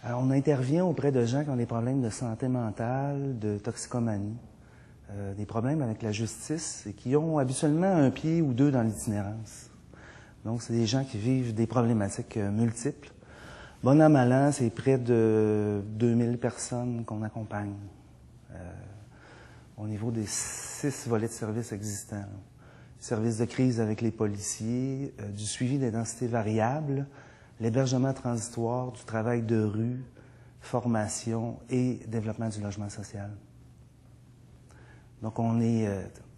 Alors, on intervient auprès de gens qui ont des problèmes de santé mentale, de toxicomanie, des problèmes avec la justice et qui ont habituellement un pied ou deux dans l'itinérance. Donc, c'est des gens qui vivent des problématiques multiples. Bon an, mal an, c'est près de 2000 personnes qu'on accompagne au niveau des 6 volets de services existants. Services de crise avec les policiers, du suivi des densités variables, l'hébergement transitoire, du travail de rue, formation et développement du logement social. Donc, on est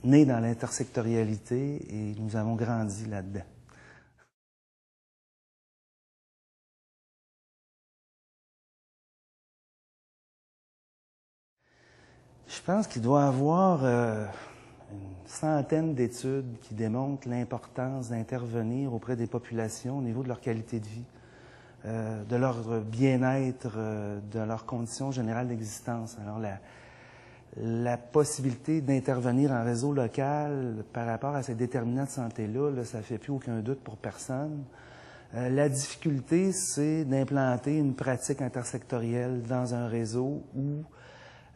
né dans l'intersectorialité et nous avons grandi là-dedans. Je pense qu'il doit y avoir une centaine d'études qui démontrent l'importance d'intervenir auprès des populations au niveau de leur qualité de vie, de leur bien-être, de leurs conditions générales d'existence. Alors, la possibilité d'intervenir en réseau local par rapport à ces déterminants de santé-là, ça ne fait plus aucun doute pour personne. La difficulté, c'est d'implanter une pratique intersectorielle dans un réseau où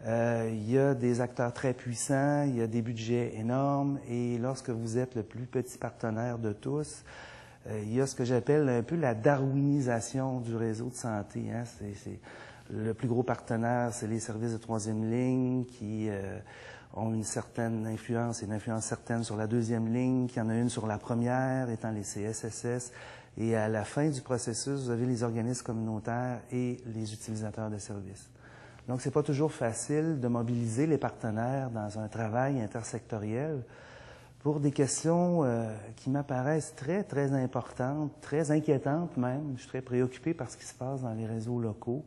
il y a des acteurs très puissants, il y a des budgets énormes, et lorsque vous êtes le plus petit partenaire de tous, il y a ce que j'appelle un peu la darwinisation du réseau de santé. Hein. Le plus gros partenaire, c'est les services de troisième ligne qui ont une certaine influence, et une influence certaine sur la deuxième ligne, qui en a une sur la première, étant les CSSS. Et à la fin du processus, vous avez les organismes communautaires et les utilisateurs de services. Donc, c'est pas toujours facile de mobiliser les partenaires dans un travail intersectoriel pour des questions qui m'apparaissent très, très importantes, très inquiétantes même. Je suis très préoccupé par ce qui se passe dans les réseaux locaux.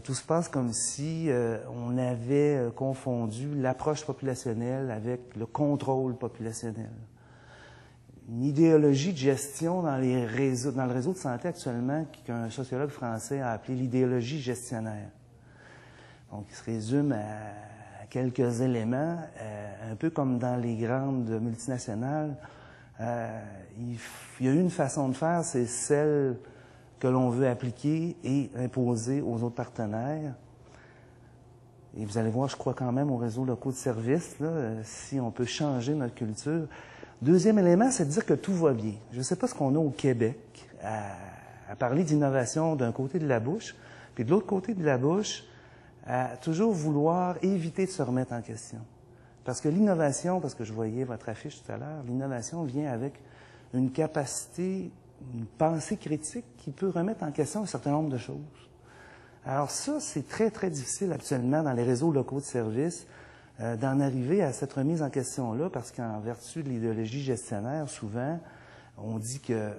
Tout se passe comme si on avait confondu l'approche populationnelle avec le contrôle populationnel. Une idéologie de gestion dans le réseau de santé actuellement qu'un sociologue français a appelé l'idéologie gestionnaire. Donc, il se résume à quelques éléments, un peu comme dans les grandes multinationales. Il y a une façon de faire, c'est celle que l'on veut appliquer et imposer aux autres partenaires. Et vous allez voir, je crois quand même aux réseaux locaux de services, là, si on peut changer notre culture. Deuxième élément, c'est de dire que tout va bien. Je ne sais pas ce qu'on a au Québec à parler d'innovation d'un côté de la bouche, puis de l'autre côté de la bouche, à toujours vouloir éviter de se remettre en question. Parce que l'innovation, parce que je voyais votre affiche tout à l'heure, l'innovation vient avec une capacité, une pensée critique qui peut remettre en question un certain nombre de choses. Alors ça, c'est très, très difficile actuellement dans les réseaux locaux de services d'en arriver à cette remise en question-là, parce qu'en vertu de l'idéologie gestionnaire, souvent, on dit que,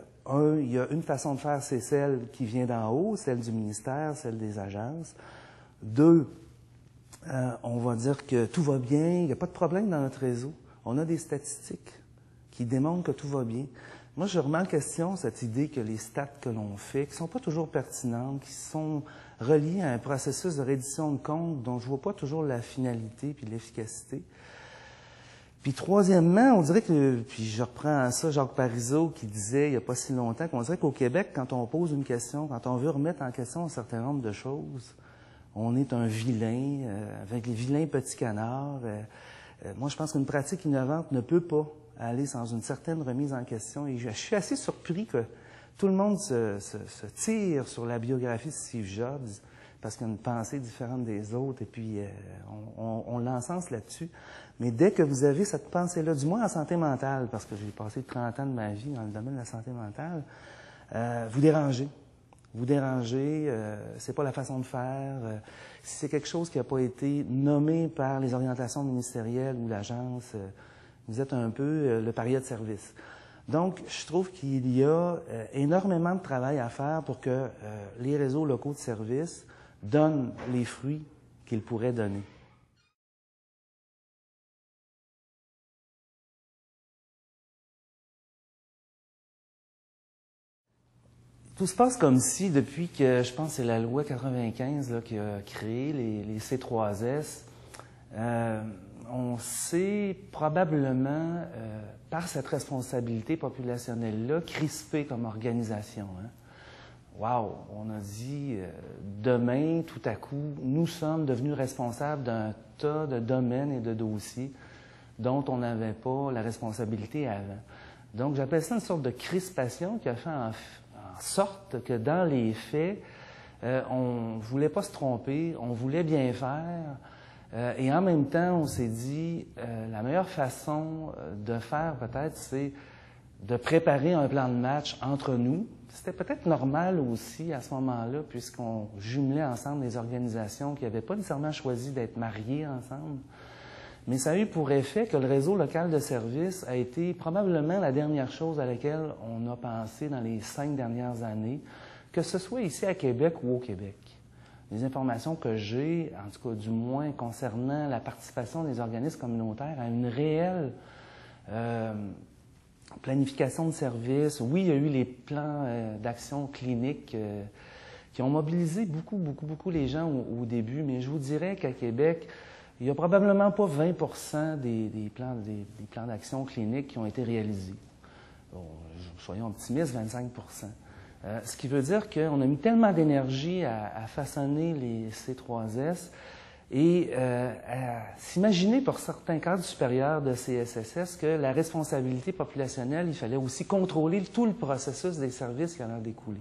il y a une façon de faire, c'est celle qui vient d'en haut, celle du ministère, celle des agences. 2, on va dire que tout va bien, il n'y a pas de problème dans notre réseau. On a des statistiques qui démontrent que tout va bien. Moi, je remets en question cette idée que les stats que l'on fait, qui ne sont pas toujours pertinentes, qui sont reliées à un processus de reddition de comptes dont je ne vois pas toujours la finalité puis l'efficacité. Puis troisièmement, on dirait que, puis je reprends ça Jacques Parizeau qui disait il n'y a pas si longtemps, qu'on dirait qu'au Québec, quand on pose une question, quand on veut remettre en question un certain nombre de choses, on est un vilain, avec les vilains petits canards. Moi, je pense qu'une pratique innovante ne peut pas aller sans une certaine remise en question. Et je suis assez surpris que tout le monde se tire sur la biographie de Steve Jobs parce qu'il a une pensée différente des autres et puis on l'encense là-dessus. Mais dès que vous avez cette pensée-là, du moins en santé mentale, parce que j'ai passé 30 ans de ma vie dans le domaine de la santé mentale, vous dérangez. Vous dérangez, c'est pas la façon de faire. Si c'est quelque chose qui n'a pas été nommé par les orientations ministérielles ou l'agence, vous êtes un peu le paria de service. Donc, je trouve qu'il y a énormément de travail à faire pour que les réseaux locaux de services donnent les fruits qu'ils pourraient donner. Tout se passe comme si, depuis que, je pense que c'est la loi 95 là, qui a créé les C3S, on s'est probablement, par cette responsabilité populationnelle-là, crispé comme organisation. Hein. wow, on a dit demain, tout à coup, nous sommes devenus responsables d'un tas de domaines et de dossiers dont on n'avait pas la responsabilité avant. Donc, j'appelle ça une sorte de crispation qui a fait en sorte que dans les faits, on ne voulait pas se tromper, on voulait bien faire. Et en même temps, on s'est dit, la meilleure façon de faire peut-être, c'est de préparer un plan de match entre nous. C'était peut-être normal aussi à ce moment-là, puisqu'on jumelait ensemble des organisations qui n'avaient pas nécessairement choisi d'être mariées ensemble. Mais ça a eu pour effet que le réseau local de services a été probablement la dernière chose à laquelle on a pensé dans les 5 dernières années, que ce soit ici à Québec ou au Québec. Les informations que j'ai, en tout cas du moins concernant la participation des organismes communautaires à une réelle planification de services. Oui, il y a eu les plans d'action clinique qui ont mobilisé beaucoup les gens au début, mais je vous dirais qu'à Québec, il n'y a probablement pas 20 des plans d'action clinique qui ont été réalisés. Bon, soyons optimistes, 25 ce qui veut dire qu'on a mis tellement d'énergie à façonner les C3S et à s'imaginer pour certains cadres supérieurs de CSSS que la responsabilité populationnelle, il fallait aussi contrôler tout le processus des services qui en a découlé.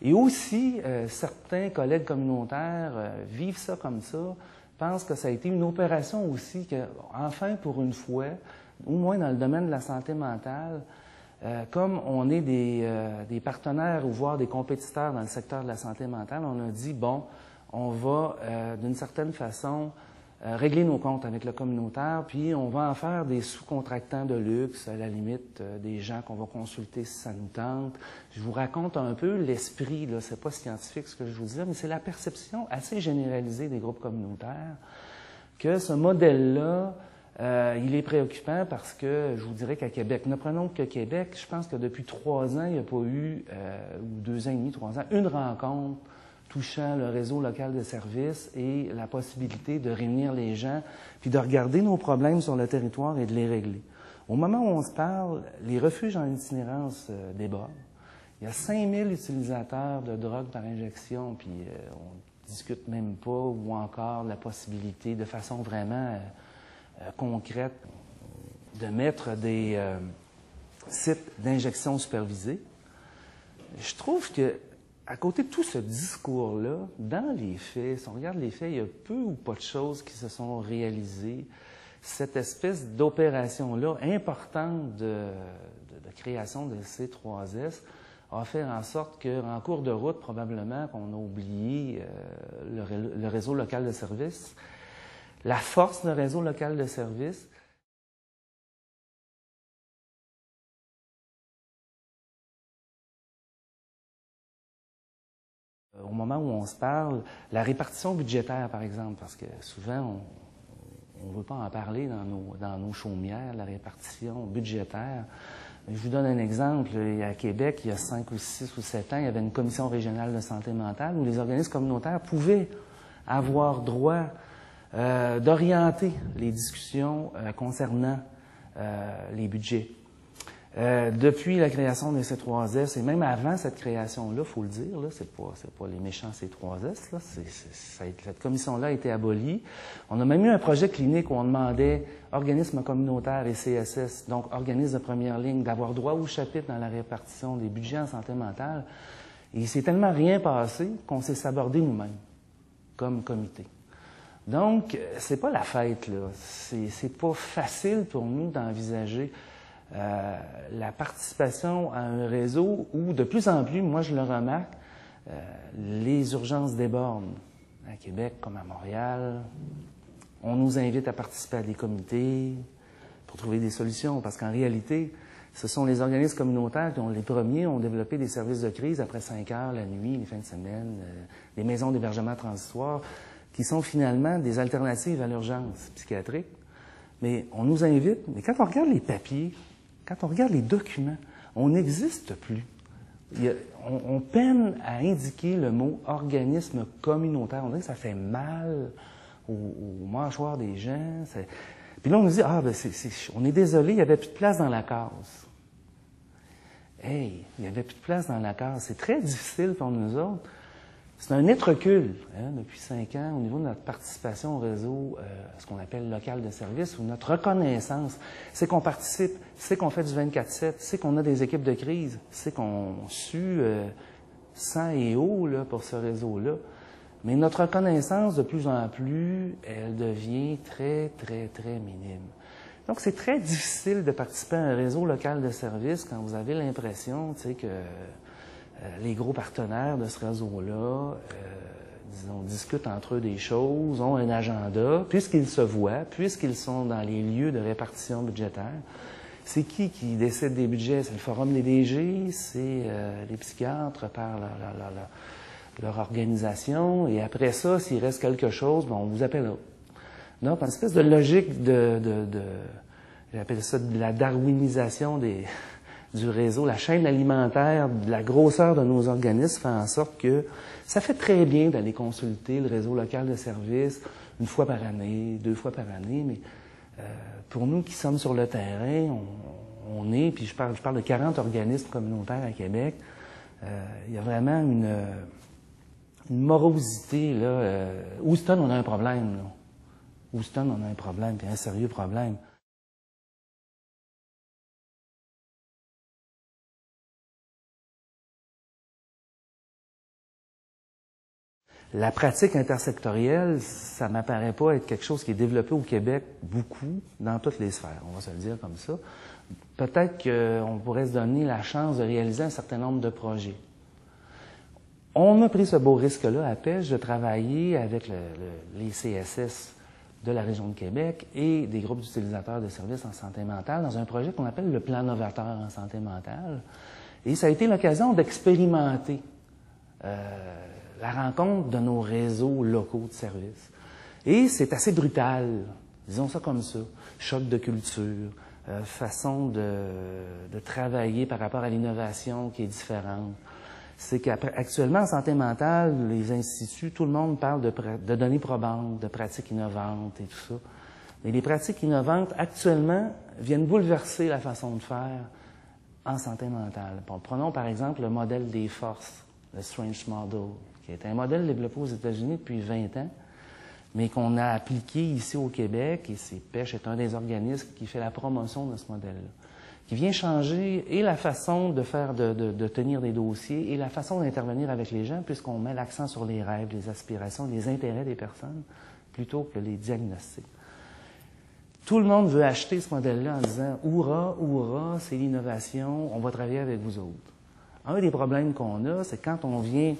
Et aussi, certains collègues communautaires vivent ça comme ça, pensent que ça a été une opération aussi que, enfin, pour une fois, au moins dans le domaine de la santé mentale, comme on est des partenaires ou voire des compétiteurs dans le secteur de la santé mentale, on a dit, bon, on va d'une certaine façon régler nos comptes avec le communautaire, puis on va en faire des sous-contractants de luxe, à la limite, des gens qu'on va consulter si ça nous tente. Je vous raconte un peu l'esprit, là, c'est pas scientifique ce que je vous dis, mais c'est la perception assez généralisée des groupes communautaires que ce modèle-là, il est préoccupant parce que, je vous dirais qu'à Québec, ne prenons que Québec, je pense que depuis 3 ans, il n'y a pas eu, ou 2 ans et demi, 3 ans, une rencontre touchant le réseau local de services et la possibilité de réunir les gens, puis de regarder nos problèmes sur le territoire et de les régler. Au moment où on se parle, les refuges en itinérance débordent. Il y a 5000 utilisateurs de drogue par injection, puis on ne discute même pas, ou encore la possibilité, de façon vraiment concrète, de mettre des sites d'injection supervisés. Je trouve que à côté de tout ce discours-là, dans les faits, si on regarde les faits, il y a peu ou pas de choses qui se sont réalisées. Cette espèce d'opération-là, importante de création de C3S, a fait en sorte qu'en cours de route, probablement, qu'on a oublié le réseau local de services, la force du réseau local de services. Au moment où on se parle, la répartition budgétaire, par exemple, parce que souvent, on ne veut pas en parler dans nos chaumières, la répartition budgétaire. Je vous donne un exemple. À Québec, il y a 5 ou 6 ou 7 ans, il y avait une commission régionale de santé mentale où les organismes communautaires pouvaient avoir droit d'orienter les discussions concernant les budgets. Depuis la création des C3S, et même avant cette création-là, il faut le dire, là, c'est pas les méchants C3S, là, cette commission-là a été abolie. On a même eu un projet clinique où on demandait organismes communautaires et CSS, donc organismes de première ligne, d'avoir droit au chapitre dans la répartition des budgets en santé mentale. Et il s'est tellement rien passé qu'on s'est sabordé nous-mêmes, comme comité. Donc, c'est pas la fête, là. C'est pas facile pour nous d'envisager la participation à un réseau où, de plus en plus, moi je le remarque, les urgences débordent. À Québec comme à Montréal, on nous invite à participer à des comités pour trouver des solutions, parce qu'en réalité, ce sont les organismes communautaires qui les premiers ont développé des services de crise après 5 heures, la nuit, les fins de semaine, des maisons d'hébergement transitoire, qui sont finalement des alternatives à l'urgence psychiatrique. Mais on nous invite, mais quand on regarde les papiers, quand on regarde les documents, on n'existe plus. On peine à indiquer le mot organisme communautaire. On dirait que ça fait mal aux mâchoires des gens. Puis là, on nous dit, on est désolé, il n'y avait plus de place dans la case. hey, il n'y avait plus de place dans la case. C'est très difficile pour nous autres. C'est un net recul depuis 5 ans au niveau de notre participation au réseau, ce qu'on appelle local de service, ou notre reconnaissance. C'est qu'on participe, c'est qu'on fait du 24/7, c'est qu'on a des équipes de crise, c'est qu'on sue sang et eau là, pour ce réseau-là. Mais notre reconnaissance, de plus en plus, elle devient très, très, très minime. Donc, c'est très difficile de participer à un réseau local de service quand vous avez l'impression, tu sais, que les gros partenaires de ce réseau-là, disons, discutent entre eux des choses, ont un agenda, puisqu'ils se voient, puisqu'ils sont dans les lieux de répartition budgétaire. C'est qui décide des budgets? C'est le Forum des DG, c'est les psychiatres par leur organisation, et après ça, s'il reste quelque chose, ben, on vous appellera. Donc, une espèce de logique j'appelle ça de la darwinisation du réseau, la chaîne alimentaire, de la grosseur de nos organismes fait en sorte que ça fait très bien d'aller consulter le réseau local de services 1 fois par année, 2 fois par année, mais pour nous qui sommes sur le terrain, on est, puis je parle de 40 organismes communautaires à Québec, il y a vraiment une morosité, là. Houston, on a un problème, là. Houston, on a un problème, puis un sérieux problème. La pratique intersectorielle, ça ne m'apparaît pas être quelque chose qui est développé au Québec beaucoup, dans toutes les sphères, on va se le dire comme ça. Peut-être qu'on pourrait se donner la chance de réaliser un certain nombre de projets. On a pris ce beau risque-là à Pêche de travailler avec les CSS de la région de Québec et des groupes d'utilisateurs de services en santé mentale dans un projet qu'on appelle le Plan novateur en santé mentale. Et ça a été l'occasion d'expérimenter la rencontre de nos réseaux locaux de services. Et c'est assez brutal, disons ça comme ça. Choc de culture, façon de travailler par rapport à l'innovation qui est différente. C'est qu'actuellement, en santé mentale, les instituts, tout le monde parle de données probantes, de pratiques innovantes et tout ça. Mais les pratiques innovantes, actuellement, viennent bouleverser la façon de faire en santé mentale. Bon, prenons par exemple le modèle des forces, le Strange Model, qui est un modèle développé aux États-Unis depuis 20 ans, mais qu'on a appliqué ici au Québec, et Pêche est un des organismes qui fait la promotion de ce modèle-là, qui vient changer et la façon de tenir des dossiers et la façon d'intervenir avec les gens, puisqu'on met l'accent sur les rêves, les aspirations, les intérêts des personnes, plutôt que les diagnostics. Tout le monde veut acheter ce modèle-là en disant « Hourra, hourra, c'est l'innovation, on va travailler avec vous autres ». Un des problèmes qu'on a, c'est quand on vient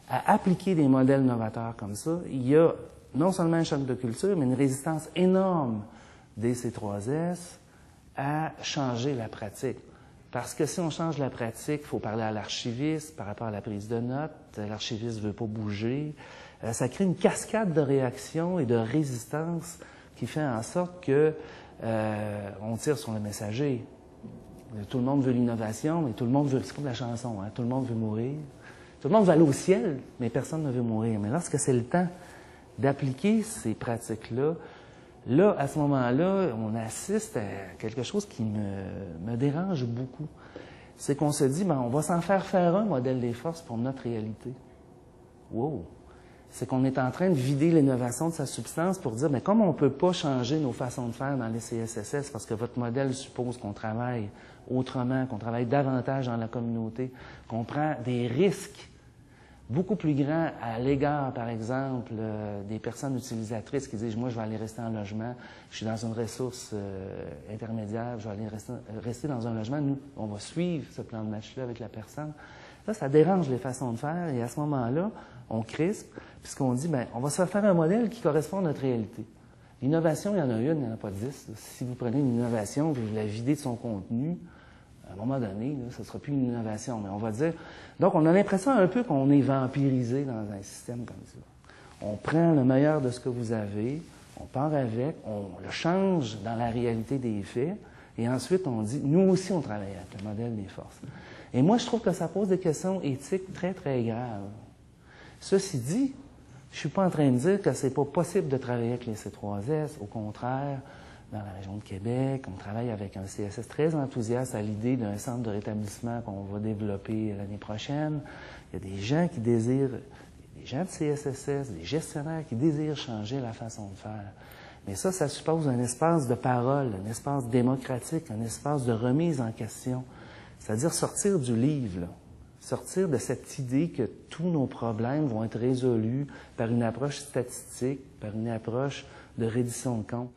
à appliquer des modèles novateurs comme ça, il y a non seulement un choc de culture, mais une résistance énorme des C3S à changer la pratique. Parce que si on change la pratique, il faut parler à l'archiviste par rapport à la prise de notes, l'archiviste ne veut pas bouger. Ça crée une cascade de réactions et de résistance qui fait en sorte que on tire sur le messager. Tout le monde veut l'innovation, mais tout le monde veut, c'est comme la chanson, hein, tout le monde veut mourir. Tout le monde veut aller au ciel, mais personne ne veut mourir. Mais lorsque c'est le temps d'appliquer ces pratiques-là, là, à ce moment-là, on assiste à quelque chose qui me dérange beaucoup. C'est qu'on se dit, ben, on va s'en faire un modèle des forces pour notre réalité. Wow! C'est qu'on est en train de vider l'innovation de sa substance pour dire, mais comme on ne peut pas changer nos façons de faire dans les CSSS parce que votre modèle suppose qu'on travaille autrement, qu'on travaille davantage dans la communauté, qu'on prend des risques beaucoup plus grands à l'égard, par exemple, des personnes utilisatrices qui disent « Moi, je vais aller rester en logement, je suis dans une ressource intermédiaire, je vais aller rester dans un logement. » Nous, on va suivre ce plan de match-là avec la personne. Là, ça dérange les façons de faire et à ce moment-là, on crispe puisqu'on dit « Bien, on va se faire un modèle qui correspond à notre réalité. » L'innovation, il y en a une, il n'y en a pas 10. Si vous prenez une innovation, vous la videz de son contenu, à un moment donné, là, ce ne sera plus une innovation, mais on va dire... Donc, on a l'impression un peu qu'on est vampirisé dans un système comme ça. On prend le meilleur de ce que vous avez, on part avec, on le change dans la réalité des faits, et ensuite, on dit, nous aussi, on travaille avec le modèle des forces. Et moi, je trouve que ça pose des questions éthiques très, très graves. Ceci dit, je ne suis pas en train de dire que ce n'est pas possible de travailler avec les C3S. Au contraire, dans la région de Québec. On travaille avec un CSS très enthousiaste à l'idée d'un centre de rétablissement qu'on va développer l'année prochaine. Il y a des gens qui désirent, des gens de CSSS, des gestionnaires qui désirent changer la façon de faire. Mais ça suppose un espace de parole, un espace démocratique, un espace de remise en question. C'est-à-dire sortir du livre, là. Sortir de cette idée que tous nos problèmes vont être résolus par une approche statistique, par une approche de reddition de comptes.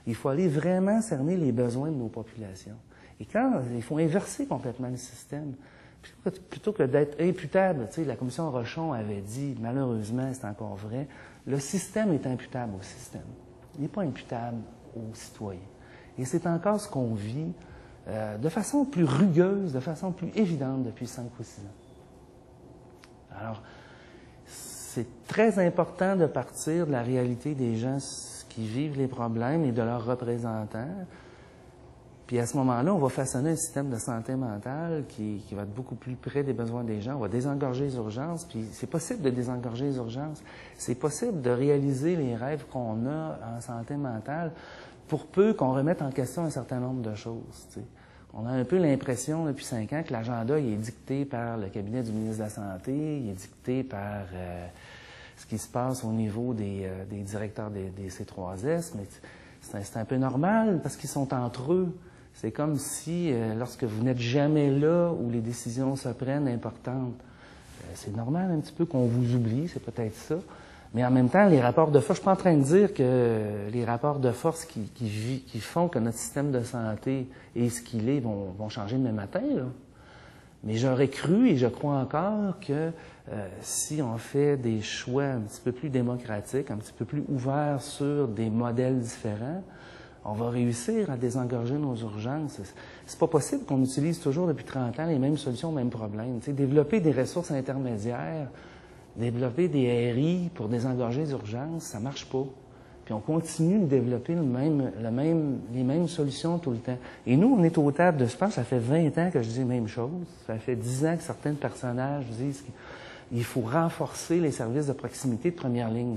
Il faut aller vraiment cerner les besoins de nos populations. Et quand il faut inverser complètement le système, plutôt que d'être imputable, tu sais, la commission Rochon avait dit, malheureusement, c'est encore vrai, le système est imputable au système. Il n'est pas imputable aux citoyens. Et c'est encore ce qu'on vit de façon plus rugueuse, de façon plus évidente depuis 5 ou 6 ans. Alors, c'est très important de partir de la réalité des gens qui vivent les problèmes et de leurs représentants. Puis à ce moment-là, on va façonner un système de santé mentale qui va être beaucoup plus près des besoins des gens. On va désengorger les urgences, puis c'est possible de désengorger les urgences. C'est possible de réaliser les rêves qu'on a en santé mentale pour peu qu'on remette en question un certain nombre de choses, tu sais. On a un peu l'impression depuis 5 ans que l'agenda il est dicté par le cabinet du ministre de la Santé, il est dicté par ce qui se passe au niveau des directeurs des C3S, mais c'est un peu normal parce qu'ils sont entre eux. C'est comme si, lorsque vous n'êtes jamais là où les décisions se prennent importantes, c'est normal un petit peu qu'on vous oublie, c'est peut-être ça. Mais en même temps, les rapports de force, je ne suis pas en train de dire que les rapports de force qui font que notre système de santé est ce qu'il est vont changer demain matin, là. Mais j'aurais cru et je crois encore que si on fait des choix un petit peu plus démocratiques, un petit peu plus ouverts sur des modèles différents, on va réussir à désengorger nos urgences. C'est pas possible qu'on utilise toujours depuis 30 ans les mêmes solutions, les mêmes problèmes. Tu sais, développer des ressources intermédiaires, développer des RI pour désengorger les urgences, ça marche pas. Puis on continue de développer les mêmes solutions tout le temps. Et nous, on est aux tables je pense que ça fait 20 ans que je dis les mêmes choses. Ça fait 10 ans que certains personnages disent qu'il faut renforcer les services de proximité de première ligne.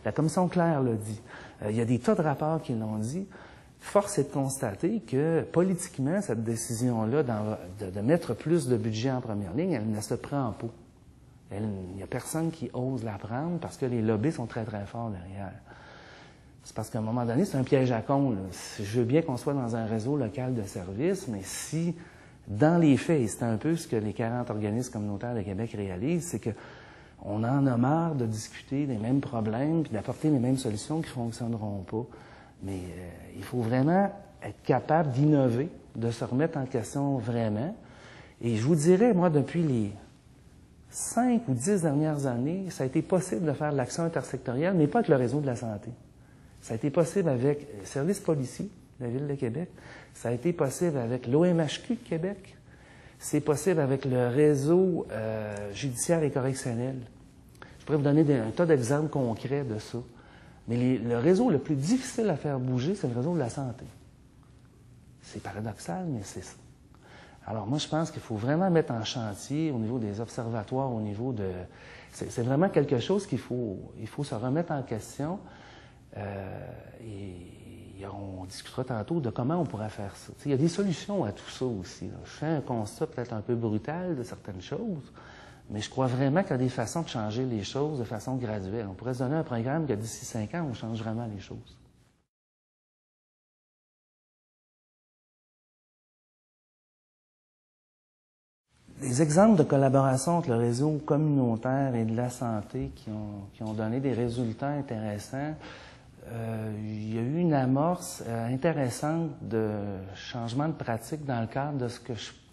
La commission Claire l'a dit. Il y a des tas de rapports qui l'ont dit. Force est de constater que, politiquement, cette décision-là de mettre plus de budget en première ligne, elle ne se prend pas. Il n'y a personne qui ose la prendre parce que les lobbies sont très, très forts derrière. C'est parce qu'à un moment donné, c'est un piège à con, là. Je veux bien qu'on soit dans un réseau local de services, mais si, dans les faits, et c'est un peu ce que les 40 organismes communautaires de Québec réalisent, c'est que on en a marre de discuter des mêmes problèmes puis d'apporter les mêmes solutions qui ne fonctionneront pas. Mais il faut vraiment être capable d'innover, de se remettre en question vraiment. Et je vous dirais, moi, depuis les 5 ou 10 dernières années, ça a été possible de faire de l'action intersectorielle, mais pas avec le réseau de la santé. Ça a été possible avec le service policier de la Ville de Québec. Ça a été possible avec l'OMHQ de Québec. C'est possible avec le réseau judiciaire et correctionnel. Je pourrais vous donner un tas d'exemples concrets de ça. Mais le réseau le plus difficile à faire bouger, c'est le réseau de la santé. C'est paradoxal, mais c'est ça. Alors moi, je pense qu'il faut vraiment mettre en chantier au niveau des observatoires, au niveau de... C'est vraiment quelque chose qu'il faut se remettre en question. Et on discutera tantôt de comment on pourrait faire ça. Il y a des solutions à tout ça aussi, là. Je fais un constat peut-être un peu brutal de certaines choses, mais je crois vraiment qu'il y a des façons de changer les choses de façon graduelle. On pourrait se donner un programme que d'ici 5 ans, on change vraiment les choses. Des exemples de collaboration entre le réseau communautaire et de la santé qui ont donné des résultats intéressants. Il y a eu une amorce intéressante de changement de pratique dans le cadre de ce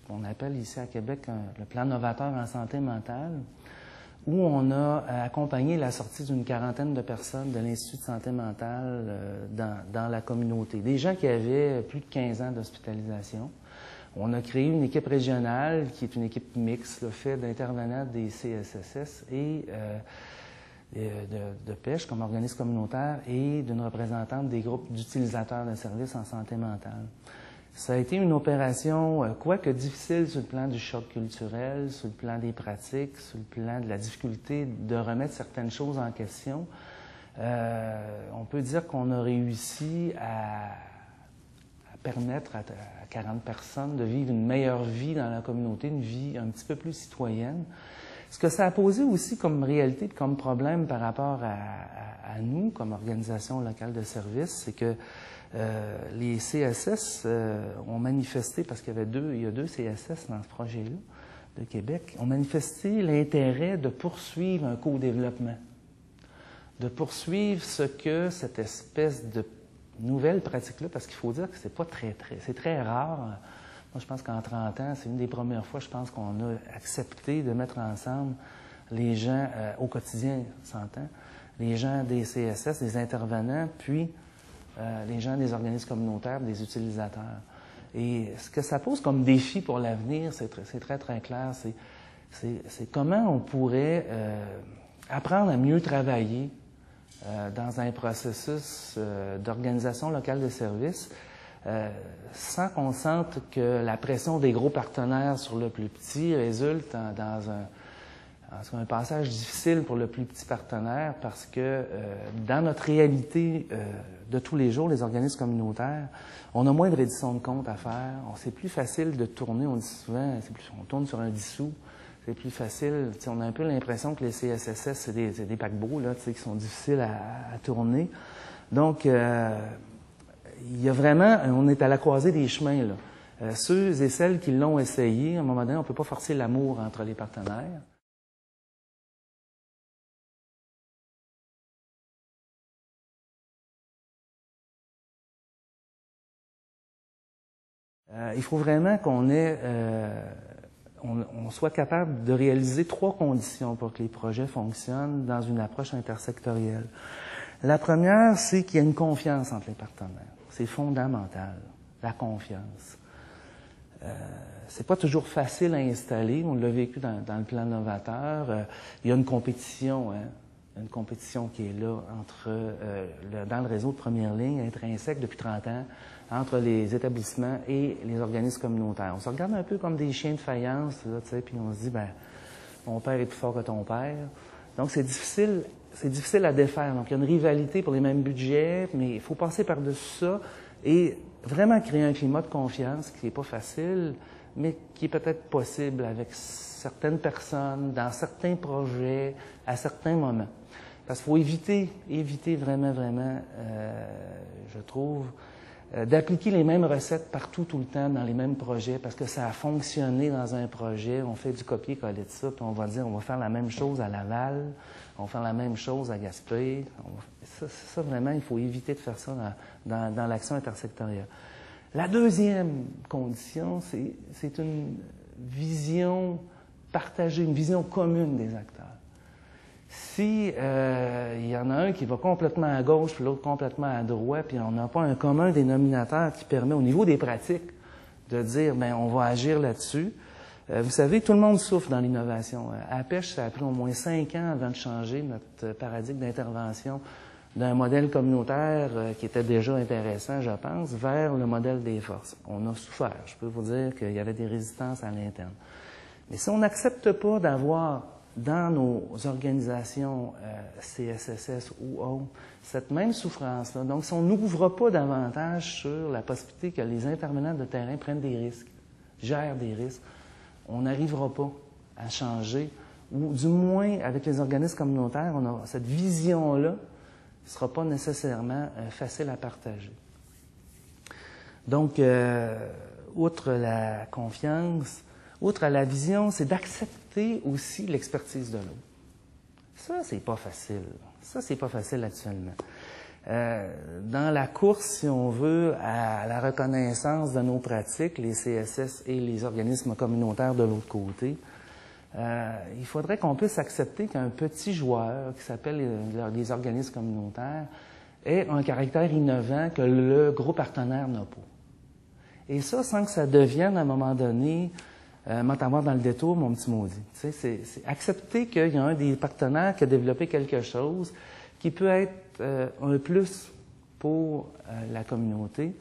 qu'on appelle ici à Québec le plan novateur en santé mentale, où on a accompagné la sortie d'une 40aine de personnes de l'Institut de santé mentale dans la communauté. Des gens qui avaient plus de 15 ans d'hospitalisation. On a créé une équipe régionale qui est une équipe mixte, faite d'intervenants des CSSS et de pêche comme organisme communautaire et d'une représentante des groupes d'utilisateurs de services en santé mentale. Ça a été une opération, quoique difficile sur le plan du choc culturel, sur le plan des pratiques, sur le plan de la difficulté de remettre certaines choses en question. On peut dire qu'on a réussi à permettre à 40 personnes de vivre une meilleure vie dans la communauté, une vie un petit peu plus citoyenne. Ce que ça a posé aussi comme réalité, comme problème par rapport à nous, comme organisation locale de services, c'est que les CSS ont manifesté, parce qu'il y a deux CSS dans ce projet-là de Québec, ont manifesté l'intérêt de poursuivre un co-développement, de poursuivre ce que cette espèce de nouvelle pratique-là, parce qu'il faut dire que c'est pas c'est très rare. Moi, je pense qu'en 30 ans, c'est une des premières fois, je pense, qu'on a accepté de mettre ensemble les gens au quotidien, s'entend, les gens des CSS, des intervenants, puis les gens des organismes communautaires, des utilisateurs. Et ce que ça pose comme défi pour l'avenir, c'est très, très clair, c'est comment on pourrait apprendre à mieux travailler dans un processus d'organisation locale de services sans qu'on sente que la pression des gros partenaires sur le plus petit résulte dans un passage difficile pour le plus petit partenaire parce que dans notre réalité de tous les jours, les organismes communautaires, on a moins de reddition de comptes à faire. C'est plus facile de tourner, on dit souvent, on tourne sur un dissous. C'est plus facile. T'sais, on a un peu l'impression que les CSSS, c'est des paquebots là, qui sont difficiles à tourner. Donc, il y a vraiment, on est à la croisée des chemins. Là. Ceux et celles qui l'ont essayé, à un moment donné, on ne peut pas forcer l'amour entre les partenaires. Il faut vraiment qu'on ait... on soit capable de réaliser 3 conditions pour que les projets fonctionnent dans une approche intersectorielle. La première, c'est qu'il y a une confiance entre les partenaires. C'est fondamental, la confiance. C'est pas toujours facile à installer. On l'a vécu dans le plan novateur. Il y a une compétition, hein, une compétition qui est là entre dans le réseau de première ligne intrinsèque depuis 30 ans entre les établissements et les organismes communautaires. On se regarde un peu comme des chiens de faïence, là, tu sais, puis on se dit, ben, mon père est plus fort que ton père. Donc, c'est difficile à défaire. Donc, il y a une rivalité pour les mêmes budgets, mais il faut passer par-dessus ça et vraiment créer un climat de confiance qui n'est pas facile, mais qui est peut-être possible avec certaines personnes, dans certains projets, à certains moments. Parce qu'il faut éviter vraiment, je trouve, d'appliquer les mêmes recettes partout, tout le temps, dans les mêmes projets, parce que ça a fonctionné dans un projet, on fait du copier-coller de ça, puis on va dire, on va faire la même chose à Laval, on va faire la même chose à Gaspé. Ça, vraiment, il faut éviter de faire ça dans l'action intersectorielle. La deuxième condition, c'est une vision partagée, une vision commune des acteurs. Si il y en a un qui va complètement à gauche, puis l'autre complètement à droite, puis on n'a pas un commun dénominateur qui permet, au niveau des pratiques, de dire, bien, on va agir là-dessus. Vous savez, tout le monde souffre dans l'innovation. À la pêche, ça a pris au moins 5 ans avant de changer notre paradigme d'intervention d'un modèle communautaire qui était déjà intéressant, je pense, vers le modèle des forces. On a souffert. Je peux vous dire qu'il y avait des résistances à l'interne. Mais si on n'accepte pas d'avoir dans nos organisations CSSS ou autres, cette même souffrance-là. Donc, si on n'ouvre pas davantage sur la possibilité que les intervenants de terrain prennent des risques, gèrent des risques, on n'arrivera pas à changer, ou du moins, avec les organismes communautaires, on a cette vision-là ne sera pas nécessairement facile à partager. Donc, outre la confiance, outre la vision, c'est d'accepter aussi l'expertise de l'autre. Ça, c'est pas facile. Ça, c'est pas facile actuellement. Dans la course, si on veut, à la reconnaissance de nos pratiques, les CSS et les organismes communautaires de l'autre côté, il faudrait qu'on puisse accepter qu'un petit joueur, qui s'appelle les organismes communautaires, ait un caractère innovant que le gros partenaire n'a pas. Et ça, sans que ça devienne, à un moment donné, moi, t'en vas dans le détour, mon petit maudit. Tu sais, c'est accepter qu'il y a un des partenaires qui a développé quelque chose qui peut être un plus pour la communauté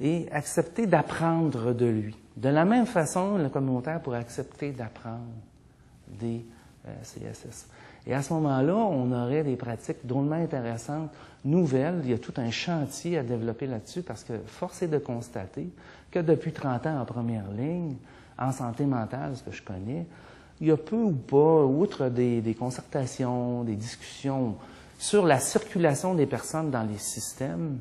et accepter d'apprendre de lui. De la même façon, le communautaire pourrait accepter d'apprendre des CSS. Et à ce moment-là, on aurait des pratiques drôlement intéressantes, nouvelles. Il y a tout un chantier à développer là-dessus parce que force est de constater que depuis 30 ans en première ligne, en santé mentale, ce que je connais, il y a peu ou pas, outre des concertations, des discussions sur la circulation des personnes dans les systèmes,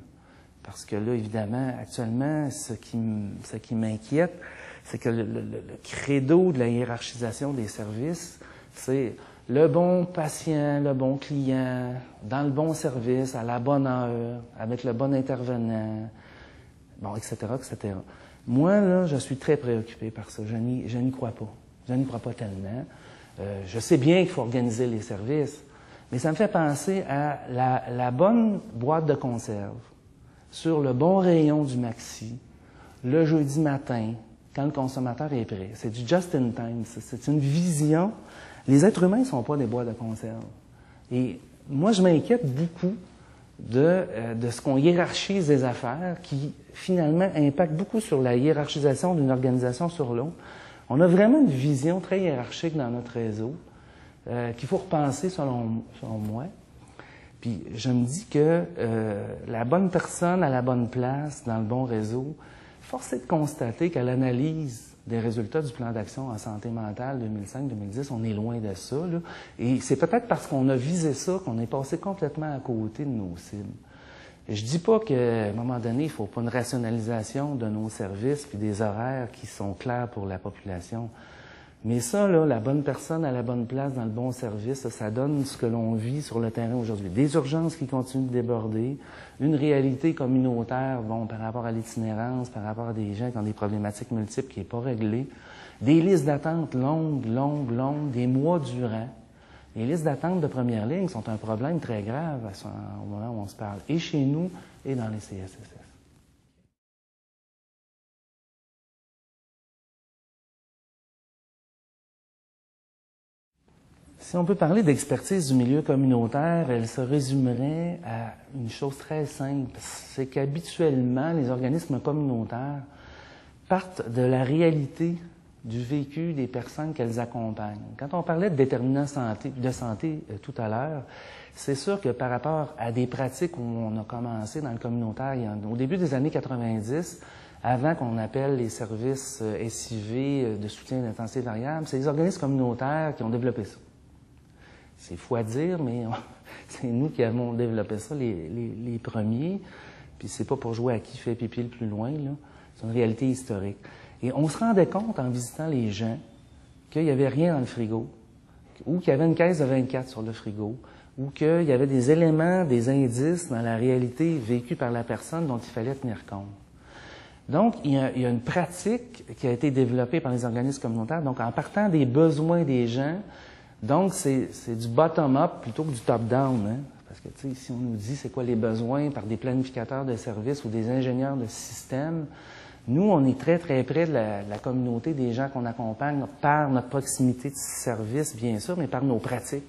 parce que là, évidemment, actuellement, ce qui m'inquiète, c'est que le credo de la hiérarchisation des services, c'est le bon patient, le bon client, dans le bon service, à la bonne heure, avec le bon intervenant, bon, etc., etc. Moi, là, je suis très préoccupé par ça. Je n'y crois pas. Je n'y crois pas tellement. Je sais bien qu'il faut organiser les services, mais ça me fait penser à la bonne boîte de conserve sur le bon rayon du maxi, le jeudi matin, quand le consommateur est prêt. C'est du just in time. C'est une vision. Les êtres humains ne sont pas des boîtes de conserve. Et moi, je m'inquiète beaucoup de ce qu'on hiérarchise des affaires qui, finalement, impacte beaucoup sur la hiérarchisation d'une organisation sur l'autre. On a vraiment une vision très hiérarchique dans notre réseau qu'il faut repenser, selon moi. Puis je me dis que la bonne personne à la bonne place, dans le bon réseau, force est de constater qu'à l'analyse des résultats du plan d'action en santé mentale 2005-2010, on est loin de ça, là. Et c'est peut-être parce qu'on a visé ça qu'on est passé complètement à côté de nos cibles. Et je dis pas qu'à un moment donné, il faut pas une rationalisation de nos services puis des horaires qui sont clairs pour la population. Mais ça, là, la bonne personne à la bonne place dans le bon service, ça donne ce que l'on vit sur le terrain aujourd'hui. Des urgences qui continuent de déborder, une réalité communautaire, bon, par rapport à l'itinérance, par rapport à des gens qui ont des problématiques multiples qui n'est pas réglée, des listes d'attente longues, des mois durant. Les listes d'attente de première ligne sont un problème très grave au moment où on se parle, et chez nous et dans les CSSS. Si on peut parler d'expertise du milieu communautaire, elle se résumerait à une chose très simple. C'est qu'habituellement, les organismes communautaires partent de la réalité du vécu des personnes qu'elles accompagnent. Quand on parlait de déterminants de santé tout à l'heure, c'est sûr que par rapport à des pratiques où on a commencé dans le communautaire, au début des années 90, avant qu'on appelle les services SIV de soutien d'intensité variable, c'est les organismes communautaires qui ont développé ça. C'est fou à dire, mais c'est nous qui avons développé ça, les premiers. Puis c'est pas pour jouer à qui fait pipi le plus loin, là. C'est une réalité historique. Et on se rendait compte en visitant les gens qu'il n'y avait rien dans le frigo, ou qu'il y avait une caisse de 24 sur le frigo, ou qu'il y avait des éléments, des indices dans la réalité vécue par la personne dont il fallait tenir compte. Donc, il y a une pratique qui a été développée par les organismes communautaires, donc en partant des besoins des gens. Donc, c'est du bottom-up plutôt que du top-down, hein? Parce que, tu sais, si on nous dit c'est quoi les besoins par des planificateurs de services ou des ingénieurs de système, nous, on est très, très près de la communauté des gens qu'on accompagne par notre proximité de service, bien sûr, mais par nos pratiques.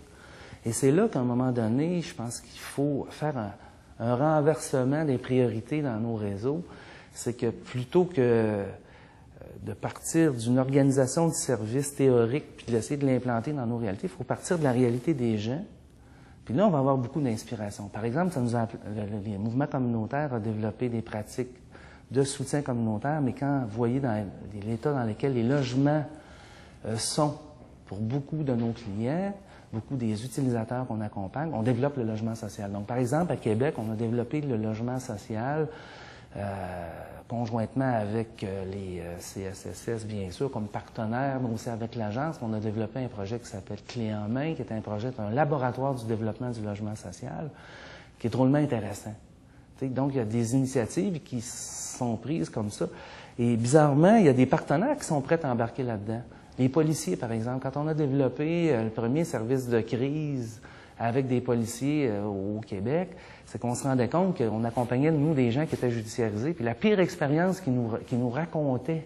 Et c'est là qu'à un moment donné, je pense qu'il faut faire un renversement des priorités dans nos réseaux. C'est que plutôt que de partir d'une organisation de services théorique puis d'essayer de l'implanter dans nos réalités, il faut partir de la réalité des gens. Puis là, on va avoir beaucoup d'inspiration. Par exemple, le mouvement communautaire a développé des pratiques de soutien communautaire, mais quand vous voyez dans l'état dans lequel les logements sont pour beaucoup de nos clients, beaucoup des utilisateurs qu'on accompagne, on développe le logement social. Donc, par exemple, à Québec, on a développé le logement social conjointement avec les CSSS, bien sûr, comme partenaire, mais aussi avec l'agence. On a développé un projet qui s'appelle Clé en main, qui est un laboratoire du développement du logement social, qui est drôlement intéressant. T'sais, donc, il y a des initiatives qui sont prises comme ça. Et bizarrement, il y a des partenaires qui sont prêts à embarquer là-dedans. Les policiers, par exemple, quand on a développé le premier service de crise avec des policiers au Québec, c'est qu'on se rendait compte qu'on accompagnait, nous, des gens qui étaient judiciarisés. Puis la pire expérience qu'ils nous racontaient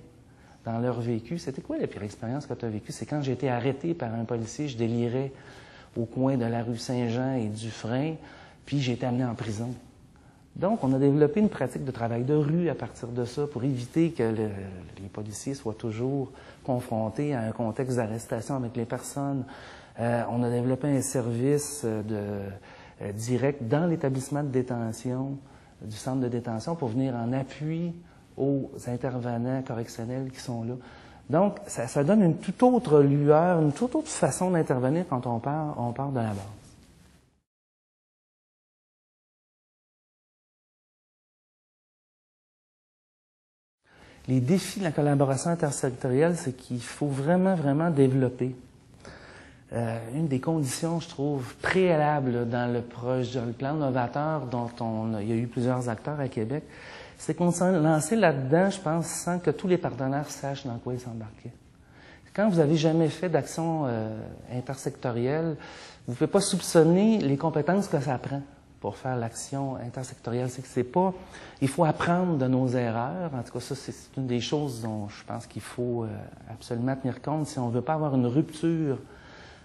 dans leur vécu, c'était quoi la pire expérience que tu as vécue? C'est quand j'ai été arrêté par un policier, je délirais au coin de la rue Saint-Jean et Dufresne, puis j'ai été amené en prison. Donc, on a développé une pratique de travail de rue à partir de ça pour éviter que les policiers soient toujours confrontés à un contexte d'arrestation avec les personnes. On a développé un service direct dans l'établissement de détention, du centre de détention, pour venir en appui aux intervenants correctionnels qui sont là. Donc, ça donne une toute autre lueur, une toute autre façon d'intervenir quand on part de la base. Les défis de la collaboration intersectorielle, c'est qu'il faut vraiment, vraiment développer. Une des conditions, je trouve, préalables dans le plan novateur dont il y a eu plusieurs acteurs à Québec, c'est qu'on s'est lancé là-dedans, je pense, sans que tous les partenaires sachent dans quoi ils s'embarquaient. Quand vous n'avez jamais fait d'action intersectorielle, vous ne pouvez pas soupçonner les compétences que ça prend pour faire l'action intersectorielle. C'est pas... Il faut apprendre de nos erreurs. En tout cas, ça, c'est une des choses dont je pense qu'il faut absolument tenir compte si on ne veut pas avoir une rupture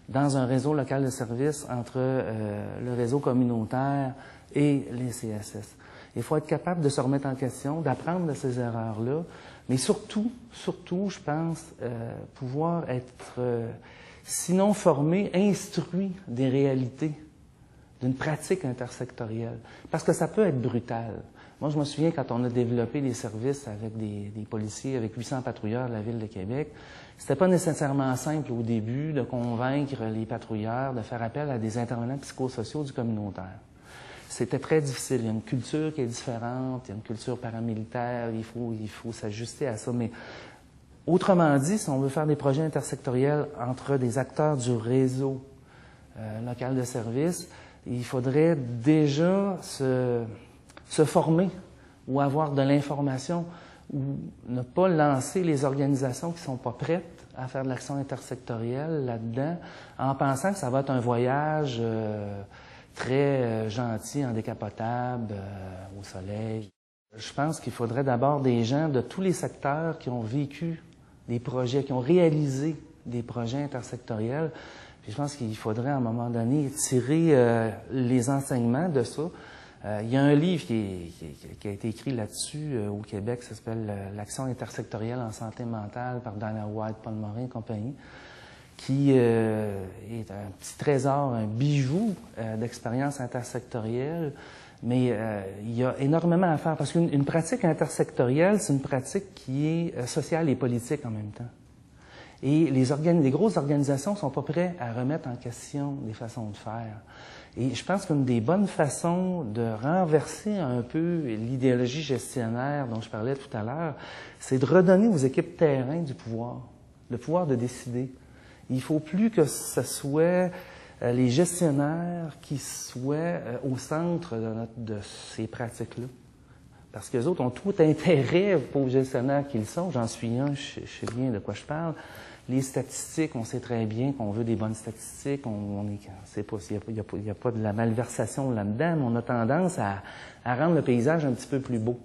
dans un réseau local de services entre le réseau communautaire et les CSS. Il faut être capable de se remettre en question, d'apprendre de ces erreurs-là, mais surtout, je pense, pouvoir être, sinon formé, instruit des réalités, d'une pratique intersectorielle. Parce que ça peut être brutal. Moi, je me souviens quand on a développé des services avec des policiers, avec 800 patrouilleurs de la Ville de Québec, c'était pas nécessairement simple au début de convaincre les patrouilleurs de faire appel à des intervenants psychosociaux du communautaire. C'était très difficile. Il y a une culture qui est différente, il y a une culture paramilitaire, il faut s'ajuster à ça. Mais autrement dit, si on veut faire des projets intersectoriels entre des acteurs du réseau local de services, il faudrait déjà se former ou avoir de l'information ou ne pas lancer les organisations qui ne sont pas prêtes à faire de l'action intersectorielle là-dedans en pensant que ça va être un voyage très gentil, en décapotable, au soleil. Je pense qu'il faudrait d'abord des gens de tous les secteurs qui ont vécu des projets, qui ont réalisé des projets intersectoriels. Puis je pense qu'il faudrait à un moment donné tirer les enseignements de ça. Il y a un livre qui a été écrit là-dessus au Québec, ça s'appelle « L'action intersectorielle en santé mentale » par Dana White, Paul Morin et compagnie, qui est un petit trésor, un bijou d'expérience intersectorielle. Mais il y a énormément à faire parce qu'une pratique intersectorielle, c'est une pratique qui est sociale et politique en même temps. Et les grosses organisations ne sont pas prêtes à remettre en question les façons de faire. Et je pense qu'une des bonnes façons de renverser un peu l'idéologie gestionnaire dont je parlais tout à l'heure, c'est de redonner aux équipes terrain du pouvoir, le pouvoir de décider. Il ne faut plus que ce soit les gestionnaires qui soient au centre de ces pratiques-là. Parce qu'eux autres ont tout intérêt, pauvres gestionnaires qu'ils sont, j'en suis un, je sais bien de quoi je parle. Les statistiques, on sait très bien qu'on veut des bonnes statistiques, il n'y a pas de la malversation là-dedans, mais on a tendance à rendre le paysage un petit peu plus beau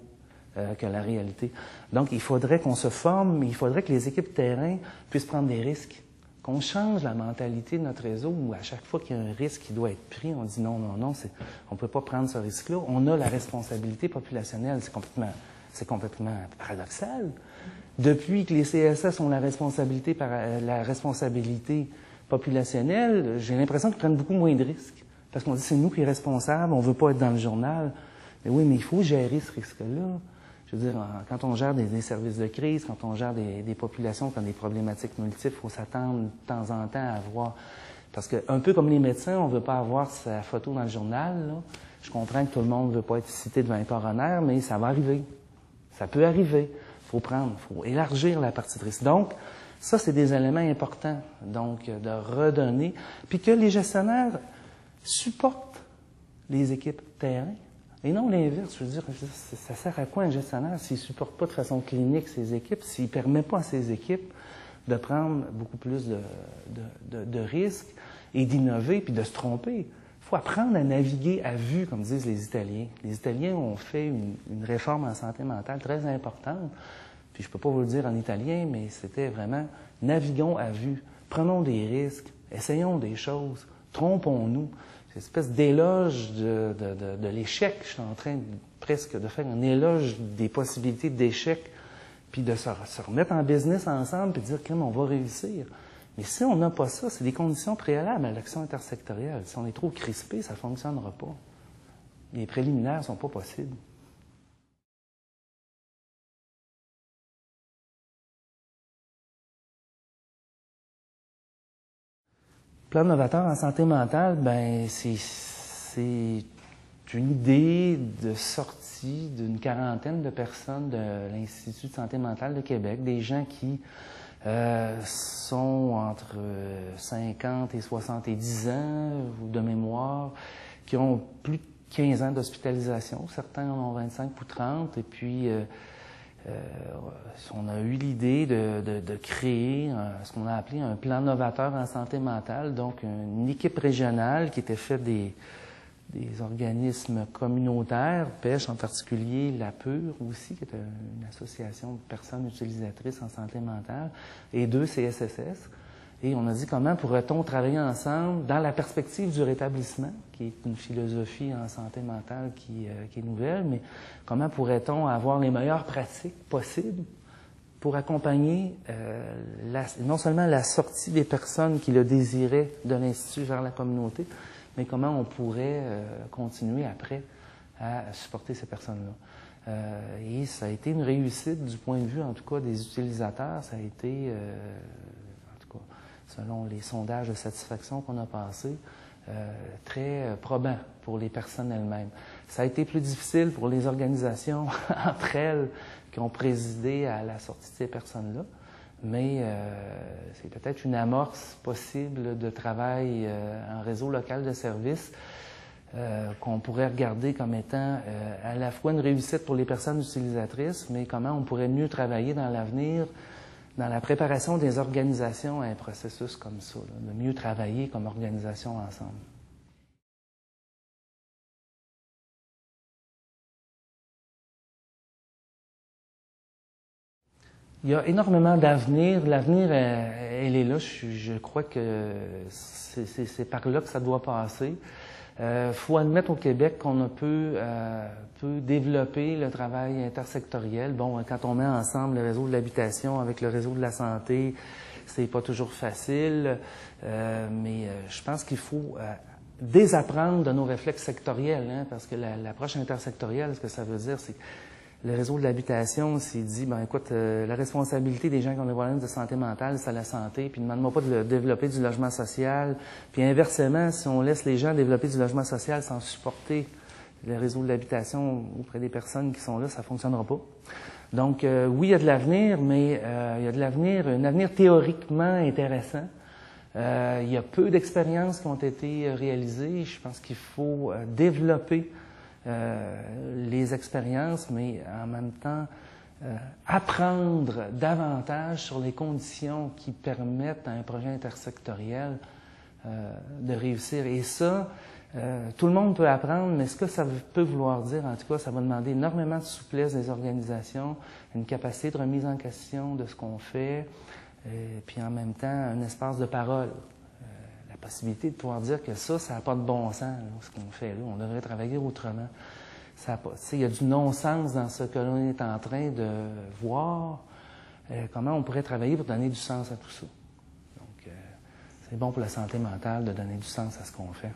que la réalité. Donc, il faudrait qu'on se forme, mais il faudrait que les équipes terrain puissent prendre des risques, qu'on change la mentalité de notre réseau où à chaque fois qu'il y a un risque qui doit être pris, on dit non, on ne peut pas prendre ce risque-là. On a la responsabilité populationnelle, c'est complètement paradoxal. Depuis que les CSS ont la responsabilité populationnelle, j'ai l'impression qu'ils prennent beaucoup moins de risques. Parce qu'on dit c'est nous qui sommes responsables, on ne veut pas être dans le journal. Mais oui, mais il faut gérer ce risque-là. Je veux dire, quand on gère des services de crise, quand on gère des populations qui ont des problématiques multiples, il faut s'attendre de temps en temps à voir. Parce que, un peu comme les médecins, on ne veut pas avoir sa photo dans le journal, là. Je comprends que tout le monde ne veut pas être cité devant un coroner, mais ça va arriver. Ça peut arriver. Il faut élargir la partie de risque. Donc, ça, c'est des éléments importants, donc, de redonner. Puis que les gestionnaires supportent les équipes terrain. Et non l'inverse. Je veux dire, ça sert à quoi un gestionnaire s'il ne supporte pas de façon clinique ses équipes, s'il ne permet pas à ses équipes de prendre beaucoup plus de risques et d'innover puis de se tromper? Il faut apprendre à naviguer à vue, comme disent les Italiens. Les Italiens ont fait une réforme en santé mentale très importante. Puis je ne peux pas vous le dire en italien, mais c'était vraiment naviguons à vue, prenons des risques, essayons des choses, trompons-nous. espèce d'éloge de l'échec. Je suis en train presque de faire un éloge des possibilités d'échec, puis de se remettre en business ensemble, puis de dire qu'on va réussir. Mais si on n'a pas ça, c'est des conditions préalables à l'action intersectorielle. Si on est trop crispé, ça ne fonctionnera pas. Les préliminaires ne sont pas possibles. Plan novateur en santé mentale, ben c'est une idée de sortie d'une quarantaine de personnes de l'Institut de santé mentale de Québec, des gens qui sont entre 50 et 70 ans de mémoire, qui ont plus de 15 ans d'hospitalisation. Certains en ont 25 ou 30, et puis on a eu l'idée de créer ce qu'on a appelé un plan novateur en santé mentale, donc une équipe régionale qui était faite des organismes communautaires, Pêche en particulier, La Pure aussi, qui est une association de personnes utilisatrices en santé mentale, et 2 CSSS. Et on a dit comment pourrait-on travailler ensemble dans la perspective du rétablissement, qui est une philosophie en santé mentale qui est nouvelle, mais comment pourrait-on avoir les meilleures pratiques possibles pour accompagner non seulement la sortie des personnes qui le désiraient de l'Institut vers la communauté, mais comment on pourrait continuer après à supporter ces personnes-là. Et ça a été une réussite du point de vue, en tout cas, des utilisateurs. Ça a été, en tout cas, selon les sondages de satisfaction qu'on a passés, très probant pour les personnes elles-mêmes. Ça a été plus difficile pour les organisations entre elles qui ont présidé à la sortie de ces personnes-là, mais c'est peut-être une amorce possible de travail en réseau local de services qu'on pourrait regarder comme étant à la fois une réussite pour les personnes utilisatrices, mais comment on pourrait mieux travailler dans l'avenir, dans la préparation des organisations à un processus comme ça, là, de mieux travailler comme organisation ensemble. Il y a énormément d'avenir. L'avenir, elle est là. Je crois que c'est par là que ça doit passer. Faut admettre au Québec qu'on peut développer le travail intersectoriel. Bon, quand on met ensemble le réseau de l'habitation avec le réseau de la santé, c'est pas toujours facile, mais je pense qu'il faut désapprendre de nos réflexes sectoriels, hein, parce que l'approche intersectorielle, ce que ça veut dire, c'est que le réseau de l'habitation s'est dit, ben écoute, la responsabilité des gens qui ont des problèmes de santé mentale, c'est la santé, puis demande-moi pas de développer du logement social. Puis inversement, si on laisse les gens développer du logement social sans supporter le réseau de l'habitation auprès des personnes qui sont là, ça fonctionnera pas. Donc oui, il y a de l'avenir, mais il y a de l'avenir, un avenir théoriquement intéressant. Il y a peu d'expériences qui ont été réalisées. Je pense qu'il faut développer les expériences, mais en même temps apprendre davantage sur les conditions qui permettent à un projet intersectoriel de réussir. Et ça, tout le monde peut apprendre, mais ce que ça peut vouloir dire, en tout cas, ça va demander énormément de souplesse des organisations, une capacité de remise en question de ce qu'on fait, puis en même temps, un espace de parole. La possibilité de pouvoir dire que ça n'a pas de bon sens, là, ce qu'on fait là. On devrait travailler autrement. Il y a du non-sens dans ce que l'on est en train de voir. Comment on pourrait travailler pour donner du sens à tout ça. Donc, c'est bon pour la santé mentale de donner du sens à ce qu'on fait.